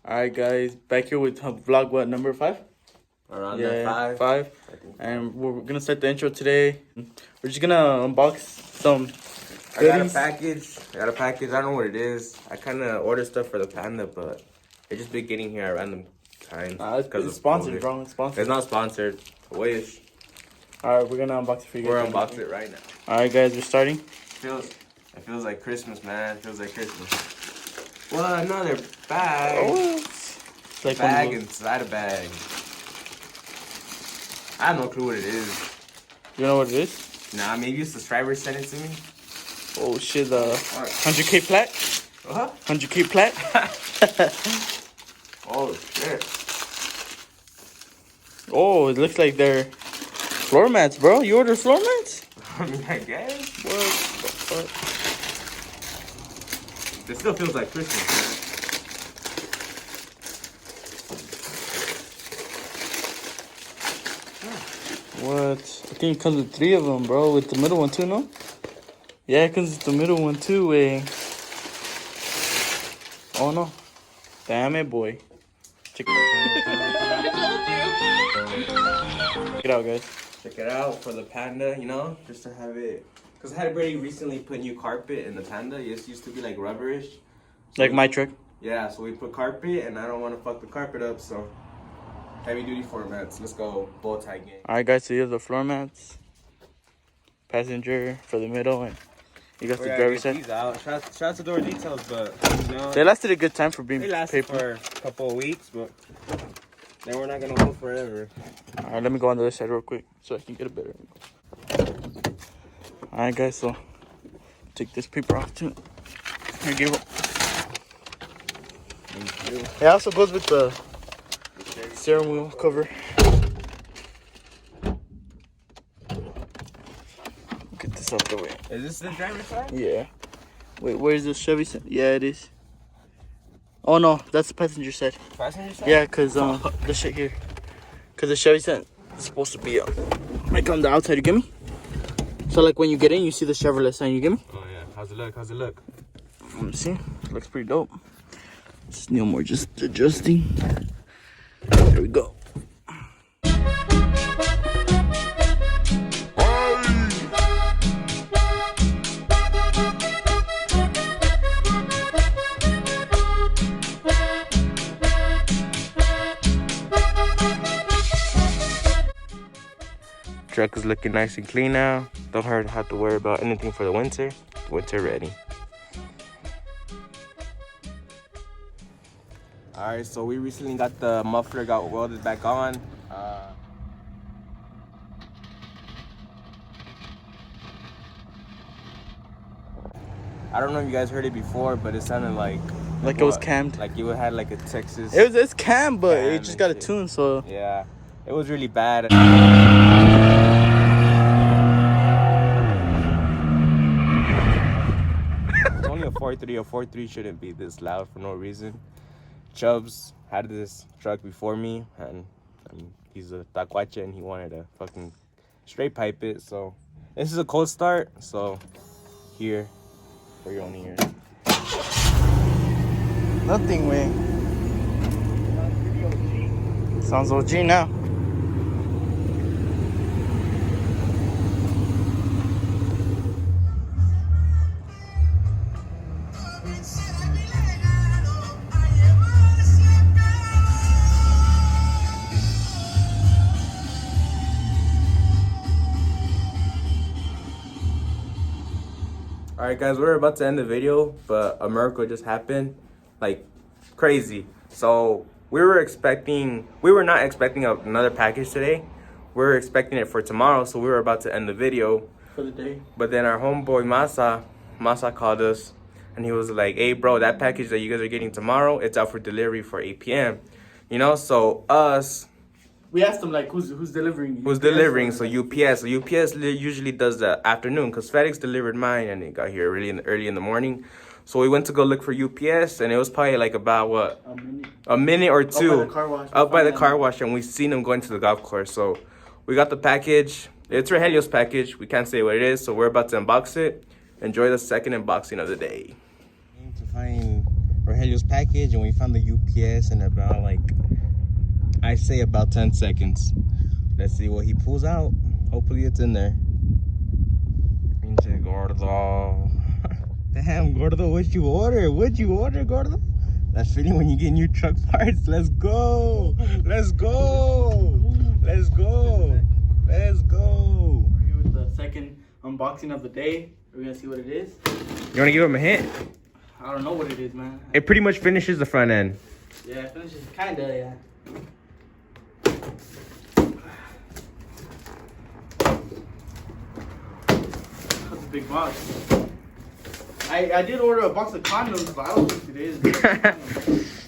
Alright guys, back here with vlog what, number 5? Around that 5. 5. And we're gonna start the intro today. We're just gonna unbox some goodies. I got a package. I don't know what it is. I kind of ordered stuff for the panda, but it just been getting here at random times. It's sponsored, bro. It's sponsored. It's not sponsored. I wish. Alright, we're gonna unbox it for you guys. We're unboxing it right now. Alright guys, we're starting. It feels like Christmas, man. It feels like Christmas. Well, another bag. Oh, it's like bag inside a bag. I have no clue what it is. You know what it is? Nah, maybe a subscriber sent it to me. Oh shit, the 100K plaque? What? 100K plaque? Oh shit. Oh, it looks like they're floor mats, bro. You ordered floor mats? I mean, I guess. What the fuck? It still feels like Christmas, man. What? I think it comes with 3 of them, bro. With the middle one too, no? Yeah, it comes with the middle one too, eh? Oh no. Damn it, boy. Check it out, guys. Check it out for the panda, you know, just to have it. Because I had already recently put new carpet in the panda. It used to be like rubberish. So Like my truck? Yeah, so we put carpet, and I don't want to fuck the carpet up, so heavy duty formats. Let's go, bow tie game. Alright, guys, so here's the floor mats. Passenger for the middle, and you got the driver's side. These out. Shout out to Door Details, but you know, They lasted a good time for being they lasted for a couple of weeks, but then we're not gonna hold forever. Alright, let me go on the other side real quick so I can get a better angle. Alright, guys, so take this paper off too. Here, give it. Thank you. It also goes with the steering wheel cover. Get this out the way. Is this the driver's side? Yeah. Wait, where's the Chevy side? Yeah, it is. Oh no, that's the passenger side. Passenger side? Yeah, cause the shit here. Cause the Chevy side is supposed to be like on the outside. You get me? So like when you get in, you see the Chevrolet sign. You get me? Oh yeah. How's it look? How's it look? Let me see. It looks pretty dope. Just no more just adjusting. There we go. Truck is looking nice and clean now. Don't have to worry about anything for the winter. Winter ready. Alright, so we recently got the muffler got welded back on. I don't know if you guys heard it before, but it sounded like it was cammed. Like you had like a Texas. It's cam, but cam it just got a shit. tune, so Yeah, it was really bad. It's only a 4.3. A 4.3 shouldn't be this loud for no reason. Chubbs had this truck before me, and he's a tacuache, and he wanted to fucking straight pipe it. So this is a cold start. So here for your own ears. nothing, way. Sounds OG now. Alright guys, we're about to end the video, but a miracle just happened. Like crazy. So we were not expecting another package today. We were expecting it for tomorrow, so we were about to end the video For the day. But then our homeboy Masa called us, and he was like, hey bro, that package that you guys are getting tomorrow, it's out for delivery for 8 p.m. You know, so we asked them like who's delivering? Who's delivering? So UPS. So UPS usually does the afternoon, because FedEx delivered mine and it got here early in the morning. So we went to go look for UPS, and it was probably like about what, a minute or two up by the car wash, and we seen them going to the golf course. So we got the package. It's Rogelio's package. We can't say what it is, so we're about to unbox it. Enjoy the second unboxing of the day. To find Rogelio's package, and we found the UPS in about, like, I say about 10 seconds. Let's see what he pulls out. Hopefully it's in there. Pinche gordo. Damn, gordo, what you order? What'd you order, gordo? That feeling when you get new truck parts. Let's go. Let's go. Let's go. Let's go. We're here with the second unboxing of the day. We're gonna see what it is. You wanna give him a hint? I don't know what it is, man. It pretty much finishes the front end. Yeah, it finishes kinda, yeah. That's a big box. I did order a box of condoms, but I don't think it is.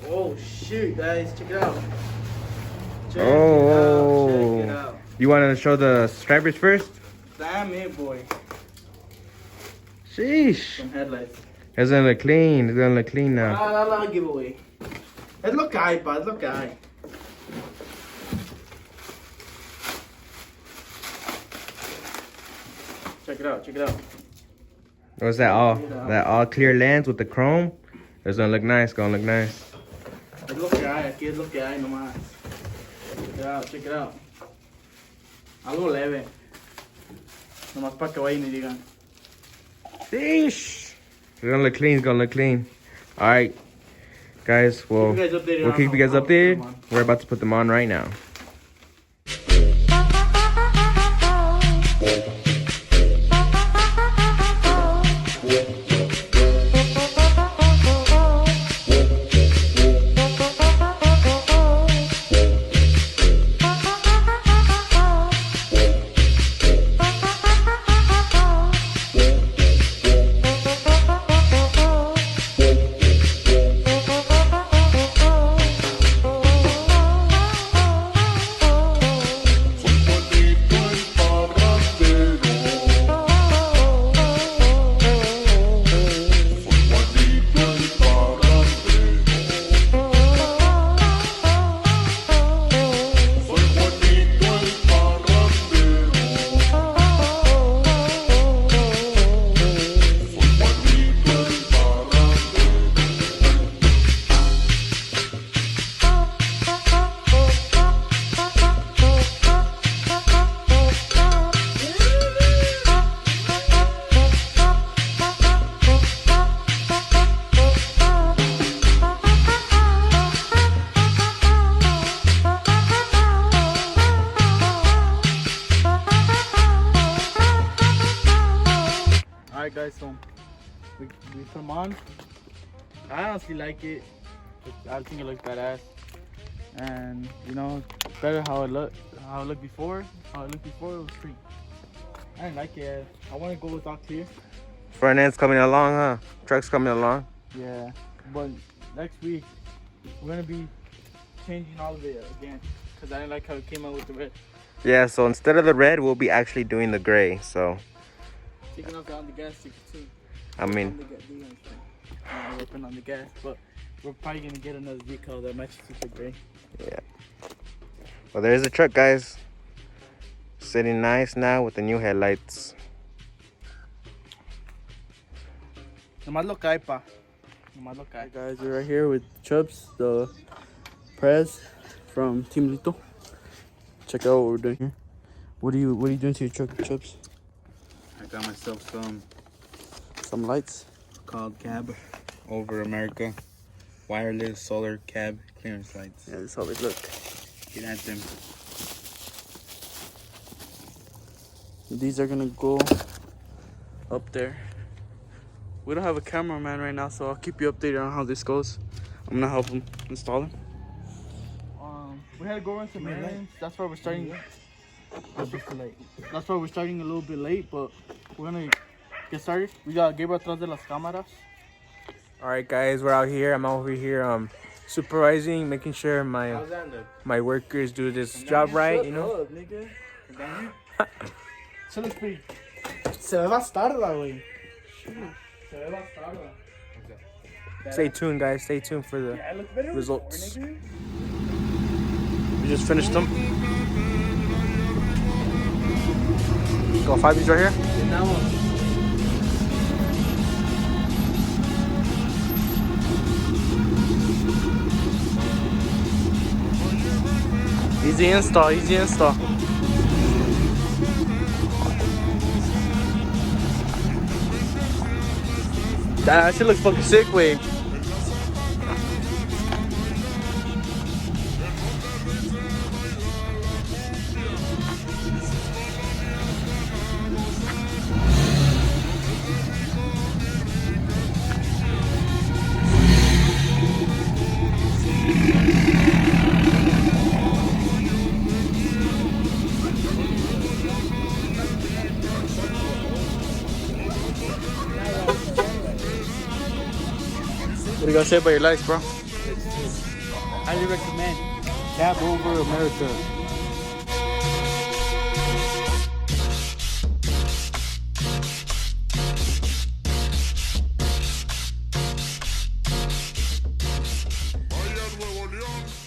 Oh shit, guys, check it out. Check it out. You want to show the stripers first? Damn it, boy. Sheesh. Some headlights. It's gonna look clean. It's gonna look clean now. La giveaway. It look guy, but it look guy. Check it out. Check it out. What's that all? That all clear lens with the chrome? It's gonna look nice. Gonna look nice. It look guy. Aquí es lo que hay nomás. Check it out. Check it out. Algo leve. Nomás para que vayan y digan. Sheesh. It's gonna look clean. It's gonna look clean. All right, guys. Well, we'll keep you guys updated. We're about to put them on right now. Alright guys, so we put them on. I honestly like it. I think it looks badass. And you know, better how it looked before. How it looked before it was free. I didn't like it. I want to go with all clear. Front end's coming along, huh? Truck's coming along. Yeah, but next week we're gonna be changing all of it again because I didn't like how it came out with the red. Yeah, so instead of the red, we'll be actually doing the gray. So Taking off on the gas stick too. I mean, we're putting on the gas, but we're probably gonna get another decal that matches with the gray. yeah. Well, there's the truck, guys. Sitting nice now with the new headlights. Nomás lo cae, pa. Nomás lo cae. Guys, we're right here with Chubbs, the Prez from Team Lito. Check out what we're doing here. What are you doing to your truck, Chubbs? I got myself Some lights. called cab over America. Wireless solar cab clearance lights. Yeah, that's how they look. Get at them. These are gonna go up there. We don't have a cameraman right now, so I'll keep you updated on how this goes. I'm gonna help him install them. We had to go run some errands. That's why we're starting. That's why we're starting a little bit late, but we're gonna get started. We got Gabriel atrás de las cámaras. All right, guys, we're out here. I'm over here supervising, making sure my workers do this job right, you know. Se looks pretty. Se ve bastarda, güey. Se ve bastarda. Stay tuned, guys. Stay tuned for the results. We just finished them. Go 5 right here. Easy install, easy install. That shit looks fucking sick, way. What do you gotta say about your lights, bro? Highly recommend. Cab over America. Vaya Nuevo León.